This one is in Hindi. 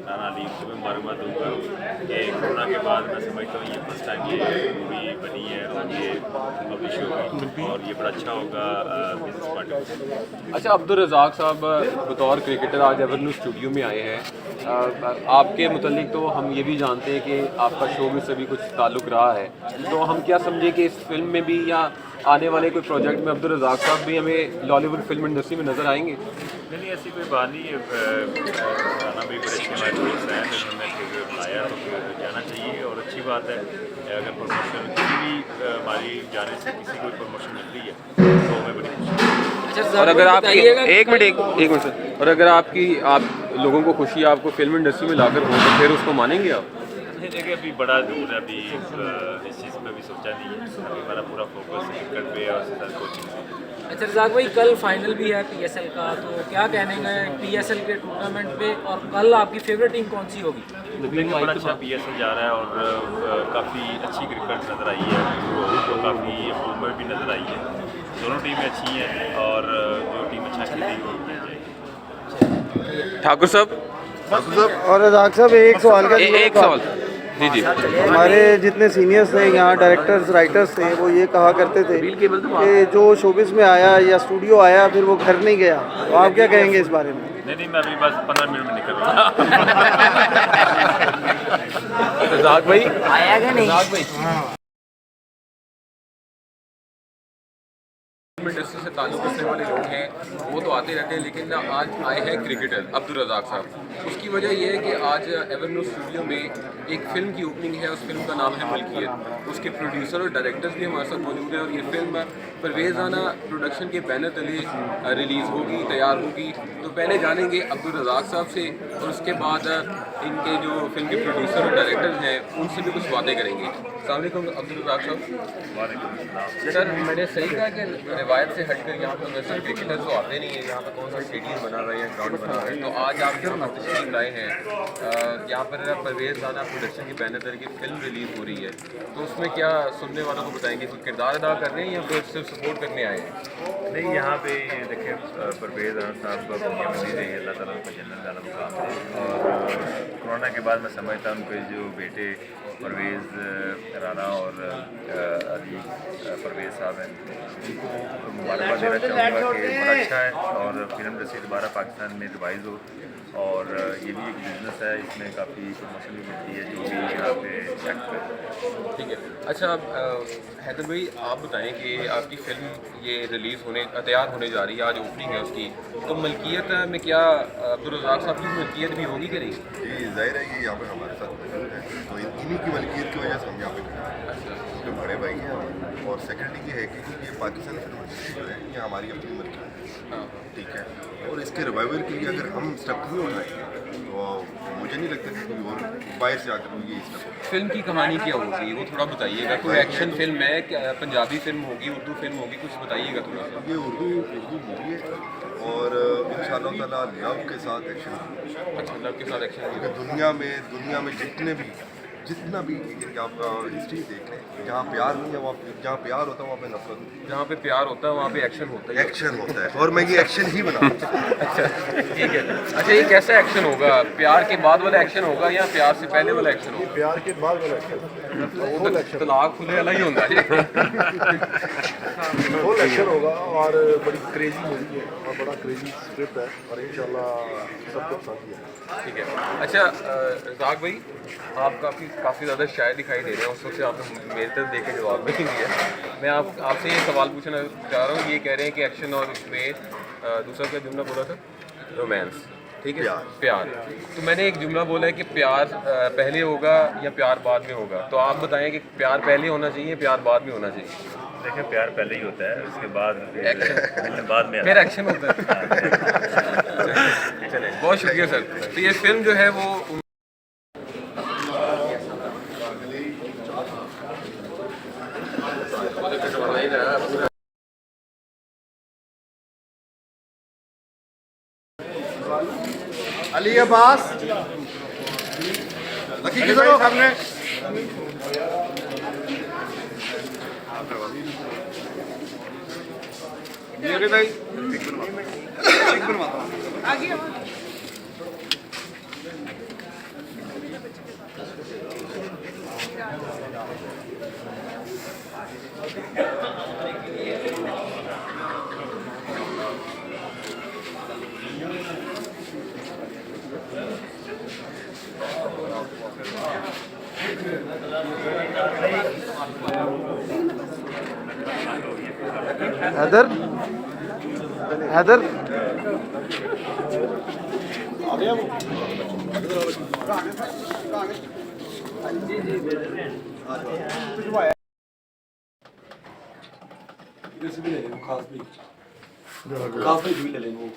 राना अली को भी मुबारकबाद दूँगा कि कोरोना के बाद मैं समझता हूँ ये फर्स्ट टाइम ये मूवी बनी है और ये पब्लिश होगी और ये बड़ा अच्छा होगा बिजनेस पार्टनर। अच्छा, अब्दुल रज़ाक साहब बतौर क्रिकेटर आज एवरन्यू स्टूडियो में आए हैं। आपके मुतालिक तो हम ये भी जानते हैं कि आपका शो में से भी कुछ ताल्लुक़ रहा है, तो हम क्या समझे कि इस फिल्म में भी या आने वाले कोई प्रोजेक्ट में अब्दुल रज़ाक साहब भी हमें लॉलीवुड फिल्म इंडस्ट्री में नज़र आएंगे? नहीं, ऐसी कोई बात नहीं है। राना भी बड़े अच्छे हमारे दोस्त हैं, तो उन्होंने फिर बुलाया तो फिर जाना चाहिए और अच्छी बात है। अगर प्रमोशन किसी भी हमारी जाने से किसी को प्रमोशन मिल रही है तो हमें बड़ी खुशी है। और अगर आप एक मिनट सर, और अगर आप लोगों को खुशी आपको फिल्म इंडस्ट्री में लाकर हो तो फिर उसको मानेंगे आप? नहीं, देखिए अभी बड़ा दूर है, अभी इस चीज़ पे भी सोचा नहीं है। अभी हमारा पूरा फोकस क्रिकेट पे और साथ कोचिंग पे। अच्छा रज़ाक भाई, कल फाइनल भी है पीएसएल का, तो क्या कहने हैं पीएसएल के टूर्नामेंट पे, और कल आपकी फेवरेट टीम कौन सी होगी? देखिए बड़ा अच्छा पीएसएल जा रहा है और काफ़ी अच्छी क्रिकेट नज़र आई है तो काफ़ी इम्प्रूवमेंट भी नज़र आई है। दोनों टीमें अच्छी हैं और जो टीम अच्छा खेलेगी वो जीत जाएगी। ठाकुर साहब और रज़ाक साहब एक सवाल का एक सवाल। जी हमारे जितने सीनियर्स थे यहाँ, डायरेक्टर्स राइटर्स थे, वो ये कहा करते थे कि जो शोबिस में आया या स्टूडियो आया फिर वो घर नहीं गया, तो आप क्या कहेंगे इस बारे में? नहीं, मैं अभी बस 15 मिनट में निकल रहा हूँ। रज़ाक भाई आया क्या नहीं? इंडस्ट्री से ताल्लुक़ रखने वाले लोग हैं वो तो आते रहते हैं, लेकिन आज आए हैं क्रिकेटर अब्दुल रज़ाक साहब। उसकी वजह यह है कि आज एवरन्यू स्टूडियो में एक फ़िल्म की ओपनिंग है। उस फिल्म का नाम है मलकियत। उसके प्रोड्यूसर और डायरेक्टर्स भी हमारे साथ मौजूद हैं और ये फिल्म परवेज़ राना प्रोडक्शन के बैनर तले रिलीज़ होगी, तैयार होगी। तो पहले जानेंगे अब्दुल रज़ाक साहब से और उसके बाद इनके जो फिल्म के प्रोड्यूसर और डायरेक्टर्स हैं उनसे भी कुछ बातें करेंगे। अस्सलाम वालेकुम अब्दुल रज़ाक साहब। सर, मैंने सही कहा कि रिवायत से हटकर यहाँ पर वैसे क्रिकेटर तो आते नहीं है, यहाँ पर कौन सा स्टेडियम बना हुआ है या ग्राउंड बना हुआ है, तो आज आप यहाँ पर तशरीफ लाए हैं। यहाँ पर परवेज़ राना प्रोडक्शन के बैनर तले की फिल्म रिलीज़ हो रही है, तो उसमें क्या सुनने वालों को बताएंगे कि किरदार अदा कर रहे हैं या फिर सिर्फ सपोर्ट करने आए हैं? नहीं, यहाँ पे देखिए परवेज़ राना साहब का दुनिया में दी रही है, अल्लाह ताला उनका जन्नत वाला मुकाम है। और कोरोना के बाद मैं समझता हूँ उनके जो बेटे परवेज़ राना और अली परवेज़ साहब हैं, उनको मुबारकबाद देना चाहूँगा कि बड़ा अच्छा है और फिल्म इंडस्ट्री दोबारा पाकिस्तान में रिवाइज़ हो। और ये भी एक बिज़नेस है, इसमें काफ़ी प्रमोशन भी मिलती है जो भी यहाँ पे एक्ट करे। ठीक है। अच्छा, हैदर भाई आप बताएं कि आपकी फ़िल्म ये रिलीज़ होने तैयार होने जा रही है, आज ओपनिंग है उसकी, तो मलकियत में क्या अब्दुल रज़ाक साहब की मलकियत भी होगी कि नहीं? जी, जाहिर है कि यहाँ पर हमारे साथ मौजूद है, तो इन्हीं की मलकियत की वजह से हम यहाँ पे खड़े हैं। अच्छा, जो बड़े भाई हैं, और सेकेंडली ये है कि ये पाकिस्तान फिल्म इंडस्ट्री जो है ये हमारी अपनी मलकियत है, हाँ, ठीक है। और इसके रिवाइवल के लिए अगर हम स्टेप नहीं उठाएंगे तो मुझे नहीं लगता कि कोई और बाहर से आकर ये स्टेप। फिल्म की कहानी क्या होगी वो थोड़ा बताइएगा। कोई एक्शन फिल्म है क्या, पंजाबी फिल्म होगी, उर्दू फिल्म होगी, कुछ बताइएगा थोड़ा सा। ये उर्दू मूवी है और इंशाअल्लाह ताला लव के साथ एक्शन। अच्छा, लव के साथ एक्शन क्योंकि दुनिया में जितना भी आपका हिस्ट्री देख लें, जहाँ प्यार नहीं है वहाँ, जहाँ प्यार होता है वहाँ पे नफरत होती है, जहाँ पे प्यार होता है वहाँ पे एक्शन होता है। एक्शन होता है, और मैं ये एक्शन ही बना अच्छा, ठीक है। अच्छा, ये कैसा एक्शन होगा? प्यार के बाद वाला एक्शन होगा या प्यार से पहले वाला एक्शन होगा? प्यार के बाद वाला एक्शन, तलाक खुले वाला ही होगा जी। फुल एक्शन होगा और बड़ी क्रेजी मूवी है और बड़ा क्रेजी स्क्रिप्ट है और इंशाल्लाह सबको पसंद है। ठीक है। अच्छा, रज़ाक भाई आप काफ़ी ज़्यादा शायर दिखाई दे रहे हैं, उस वक्त से आपने मेरी तरफ देख के जवाब नहीं दिया। मैं आपसे ये सवाल पूछना चाह रहा हूँ, ये कह रहे हैं कि एक्शन और उसमें दूसरा क्या जुमला बोला था? रोमांस, ठीक है, प्यार। तो मैंने एक जुमला बोला है कि प्यार पहले होगा या प्यार बाद में होगा, तो आप बताएं कि प्यार पहले होना चाहिए, प्यार बाद में होना चाहिए? देखिए प्यार पहले ही होता है, उसके बाद एक्शन बाद में फिर एक्शन होता है। चले, बहुत शुक्रिया सर। तो ये फिल्म जो है वो अली अब्बास सामने भाई हैदर हैदर खास भी ले लें वो